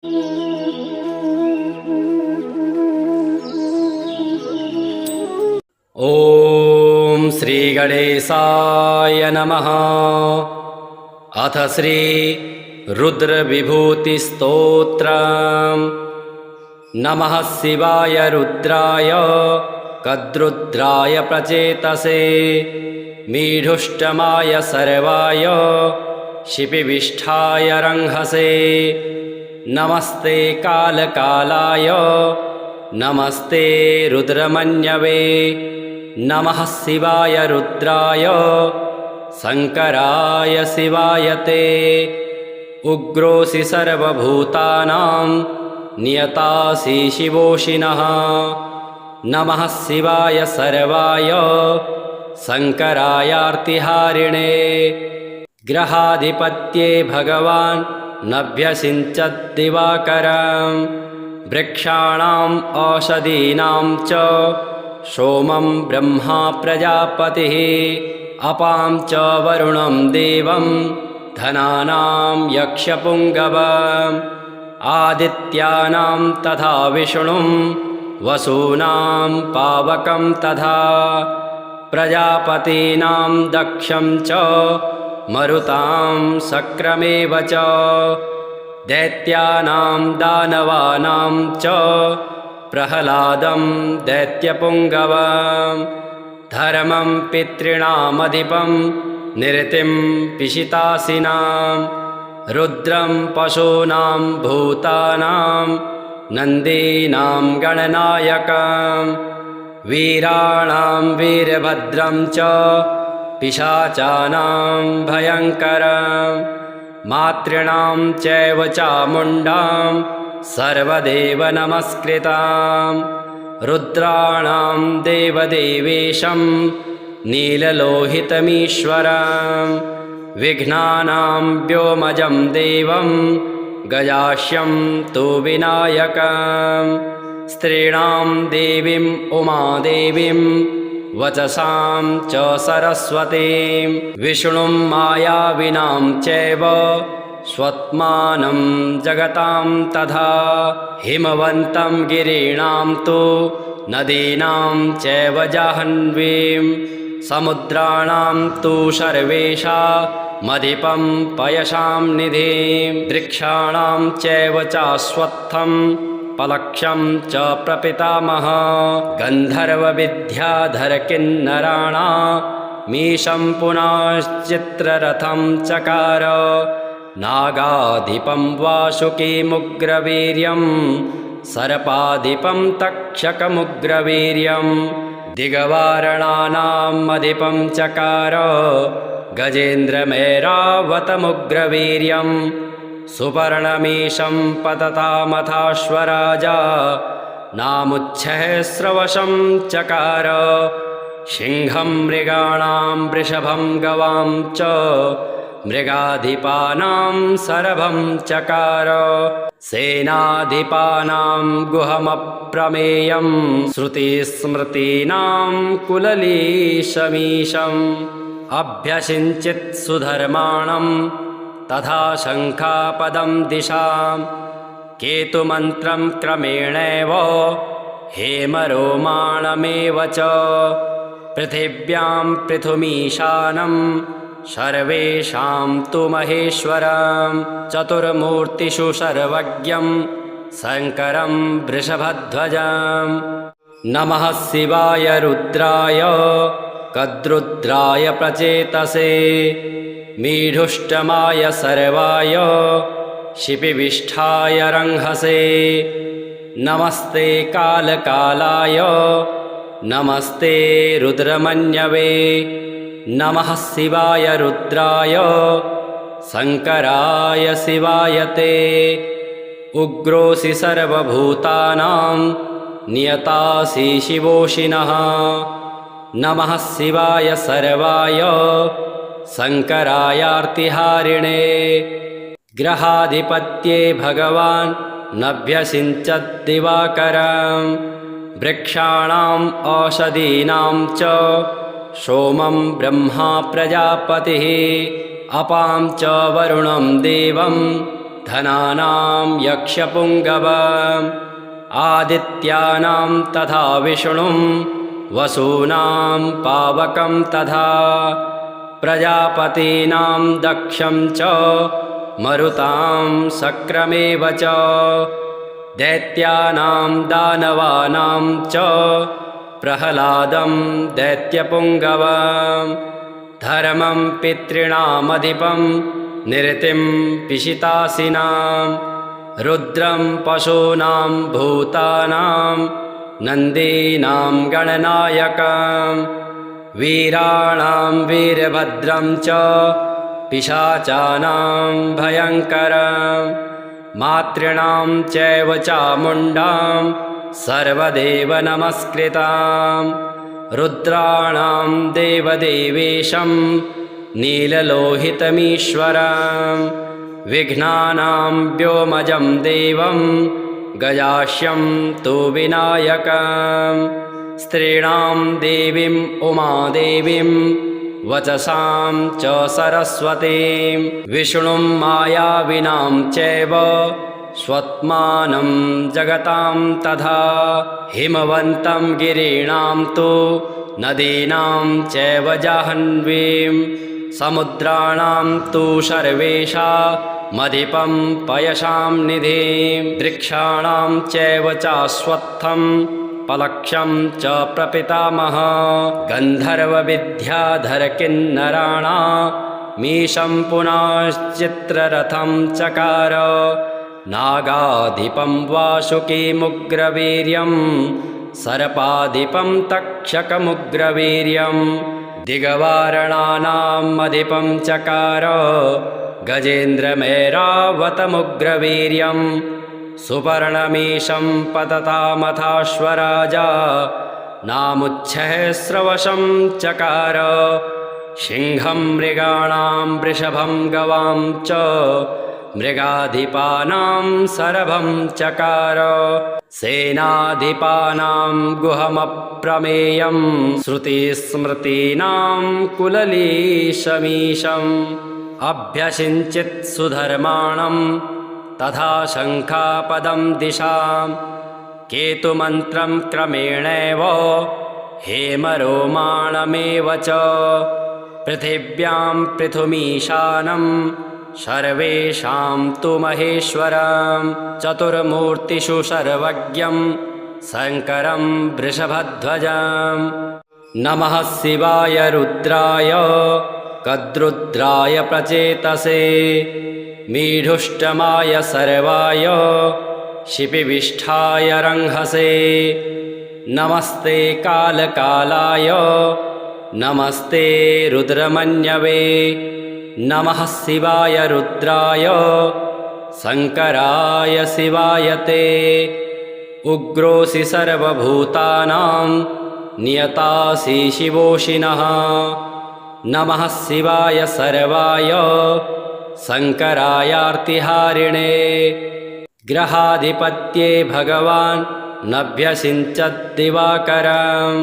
ॐ श्री गणेशाय नमः। अथ श्री रुद्रविभूतिस्तोत्रम्। नमः शिवाय रुद्राय कद्रुद्राय प्रचेतसे मीढुष्टमाय सर्वाय शिपिविष्ठाय रंहसे। नमस्ते कालकालाय नमस्ते रुद्रमन्यवे। नमः शिवाय रुद्राय शंकराय शिवाय ते। उग्रोऽसि सर्वभूतानां नियतासि शिवोषिणः। नमः शिवाय सर्वाय शंकरायार्तिहारिणे। ग्रहाधिपत्ये भगवान् नभ्यसिञ्चद्दिवाकरम्। वृक्षाणाम् औषधीनां च सोमं ब्रह्मा प्रजापतिः। अपां च वरुणं देवं धनानां यक्षपुङ्गवम्। आदित्यानां तथा विष्णुं वसूनां पावकं तथा। प्रजापतीनां दक्षं च मरुतां शक्रमेव च। दैत्यानां दानवानां च प्रह्लादं दैत्यपुङ्गवम्। धर्मं पितॄणामधिपं निरतिं पिशितासिनां। रुद्रं पशूनां भूतानां नन्दीनां गणनायकं। वीराणां वीरभद्रं च पिशाचानां भयङ्करम्। मातॄणां चैव चामुण्डां सर्वदेव नमस्कृतां। रुद्राणां देवदेवेशं नीललोहितमीश्वरं। विघ्नानां व्योमजं देवं गजास्यं तु विनायकं। स्त्रीणां देवीम् उमादेवीं वचसां च सरस्वतीं। विष्णुं मायाविनां चैव स्वत्मानं जगतां तथा। हिमवन्तं गिरीणां तु नदीनां चैव जाह्नवीं। समुद्राणां तु सर्वेषामधिपं पयसां निधिं। वृक्षाणां चैव चाश्वत्थं पलक्षं च प्रपितामह। गन्धर्वविद्याधरकिन्नराणामीशं पुनश्चित्ररथं चकार। नागाधिपं वासुकीमुग्रवीर्यं सर्पाधिपं तक्षकमुग्रवीर्यं। दिगवारणानाम् अधिपं चकार गजेन्द्रमेरावतमुग्रवीर्यं। सुपर्णमीशं पततामथाश्वराजा नामुच्छः स्रवशं चकार। सिंहं मृगाणां वृषभं गवां च मृगाधिपानां सरभं चकार। सेनाधिपानां गुहमप्रमेयं श्रुतिस्मृतीनां कुललीशमीशम्। अभ्यसिञ्चित् सुधर्माणं तथा शङ्खापदं दिशां। केतुमन्त्रं क्रमेणैव हेमरोमाणमेव च। पृथिव्यां पृथुमीशानं सर्वेषां तु महेश्वरं। चतुर्मूर्तिषु सर्वज्ञं शङ्करं वृषभध्वजं। नमः शिवाय रुद्राय कद्रुद्राय प्रचेतसे मीढुष्टमाय सर्वाय शिपिविष्ठाय रंहसे। नमस्ते कालकालाय नमस्ते रुद्रमन्यवे। नमः शिवाय रुद्राय शंकराय शिवाय ते। उग्रोऽसि सर्वभूतानां नियतासि शिवोषिणः। नमः शिवाय सर्वाय शंकरायार्तिहारिणे। ग्रहाधिपत्ये भगवान् नभ्यसिञ्चद्दिवाकरम्। वृक्षाणाम् औषधीनां च सोमं ब्रह्मा प्रजापतिः। अपां च वरुणं देवं धनानां यक्षपुङ्गवम् आदित्यानां तथा विष्णुं वसूनां पावकं तथा प्रजापतीनां दक्षं च मरुतां शक्रमेव च दैत्यानां दानवानां च प्रह्लादं दैत्यपुङ्गवम् धर्मं पितॄणामधिपं निरतिं पिशितासिनां रुद्रं पशूनां भूतानां नन्दीनां गणनायकं वीराणां वीरभद्रं च पिशाचानां भयङ्करं मातॄणां चैव चामुण्डां सर्वदेव नमस्कृतां रुद्राणां देवदेवेशं नीललोहितमीश्वरं विघ्नानां व्योमजं देवं गजास्यं तु विनायकं स्त्रीणां देवीम् उमादेवीं वचसां च सरस्वतीं विष्णुं मायाविनां चैव स्वत्मानं जगतां तथा हिमवन्तं गिरीणां तु नदीनां चैव जाह्नवीं समुद्राणां तु सर्वेषामधिपं पयसां निधिं वृक्षाणां चैव चाश्वत्थं पलक्षं च प्रपितामह गन्धर्वविद्याधरकिन्नराणामीशं पुनश्चित्ररथं चकार नागाधिपं वासुकीमुग्रवीर्यं सर्पाधिपं तक्षकमुग्रवीर्यं दिगवारणानाम् अधिपं चकार गजेन्द्रमेरावतमुग्रवीर्यं सुपर्णमीशं पततामथाश्वराजा नामुच्छ्रवशं चकार सिंहं मृगाणां वृषभं गवां च मृगाधिपानां सरभं चकार सेनाधिपानां गुहमप्रमेयं श्रुतिस्मृतीनां कुललीशमीशम् अभ्यसिञ्चित् सुधर्माणं तथा शङ्खापदं दिशां केतुमन्त्रं क्रमेणैव हेमरोमाणमेव च पृथिव्यां पृथुमीशानं सर्वेषां तु महेश्वरं चतुर्मूर्तिषु सर्वज्ञं शङ्करं वृषभध्वजं नमः शिवाय रुद्राय कद्रुद्राय प्रचेतसे मीढुष्टमाय सर्वाय शिपिविष्ठाय रंहसे नमस्ते कालकालाय नमस्ते रुद्रमन्यवे नमः शिवाय रुद्राय शङ्कराय शिवाय ते उग्रोऽसि सर्वभूतानां नियतासि शिवोषिणः नमः शिवाय सर्वाय शङ्करायार्तिहारिणे ग्रहाधिपत्ये भगवान् नभ्यसिञ्चद्दिवाकरं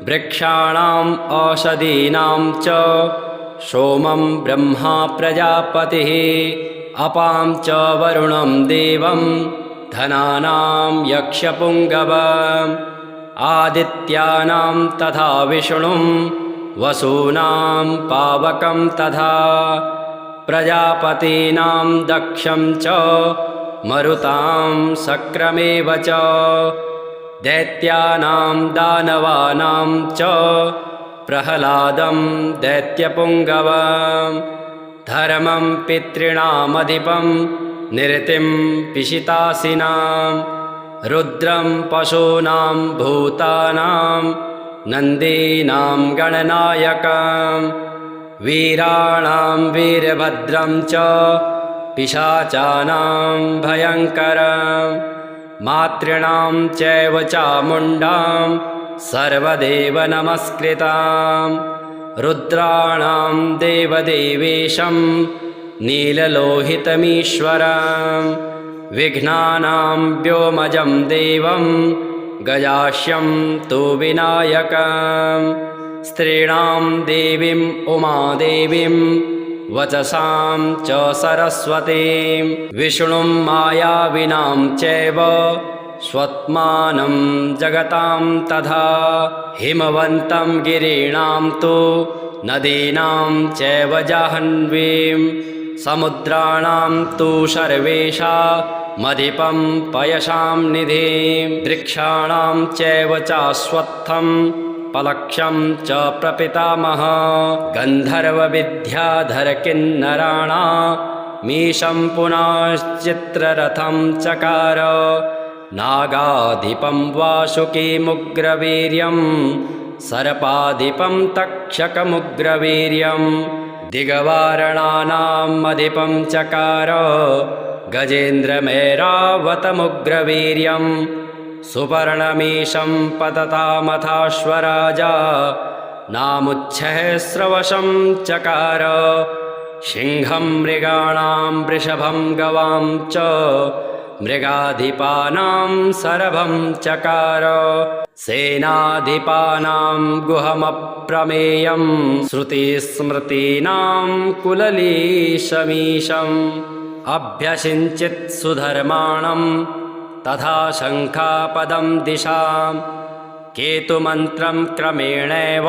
वृक्षाणाम् औषधीनां च सोमं ब्रह्मा प्रजापतिः अपां च वरुणं देवं धनानां यक्षपुङ्गवम् आदित्यानां तथा विष्णुं वसूनां पावकं तथा प्रजापतीनां दक्षं च मरुतां शक्रमेव च दैत्यानां दानवानां च प्रह्लादं दैत्यपुङ्गवम् धर्मं पितॄणामधिपं निरतिं पिशितासिनां रुद्रं पशूनां भूतानां नन्दीनां गणनायकं वीराणां वीरभद्रं च पिशाचानां भयङ्करं मातॄणां चैव चामुण्डां सर्वदेव नमस्कृतां रुद्राणां देवदेवेशं नीललोहितमीश्वरं विघ्नानां व्योमजं देवं गजास्यं तु विनायकं स्त्रीणां देवीम् उमादेवीं वचसां च सरस्वतीं विष्णुं मायाविनां चैव स्वत्मानं जगतां तथा हिमवन्तं गिरीणां तु नदीनां चैव जाह्नवीं समुद्राणां तु सर्वेषामधिपं पयसां निधिं वृक्षाणां चैव चाश्वत्थं पलक्षं च प्रपितामह गन्धर्वविद्याधरकिन्नराणामीशं पुनश्चित्ररथं चकार नागाधिपं वासुकीमुग्रवीर्यं सर्पाधिपं तक्षकमुग्रवीर्यं दिगवारणानाम् अधिपं चकार गजेन्द्रमेरावतमुग्रवीर्यं सुपर्णमीशं पततामथाश्वराजा नामुच्छः स्रवशं चकार सिंहं मृगाणां वृषभं गवां च मृगाधिपानां सरभं चकार सेनाधिपानां गुहमप्रमेयं श्रुतिस्मृतीनां कुललीशमीशम् अभ्यसिञ्चित् सुधर्माणं तथा शङ्खापदं दिशां केतुमन्त्रं क्रमेणैव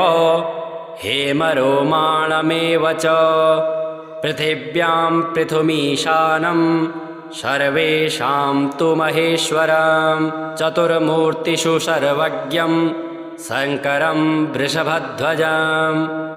हेमरोमाणमेव च पृथिव्यां पृथुमीशानं सर्वेषां तु महेश्वरं चतुर्मूर्तिषु सर्वज्ञं शङ्करं वृषभध्वजम्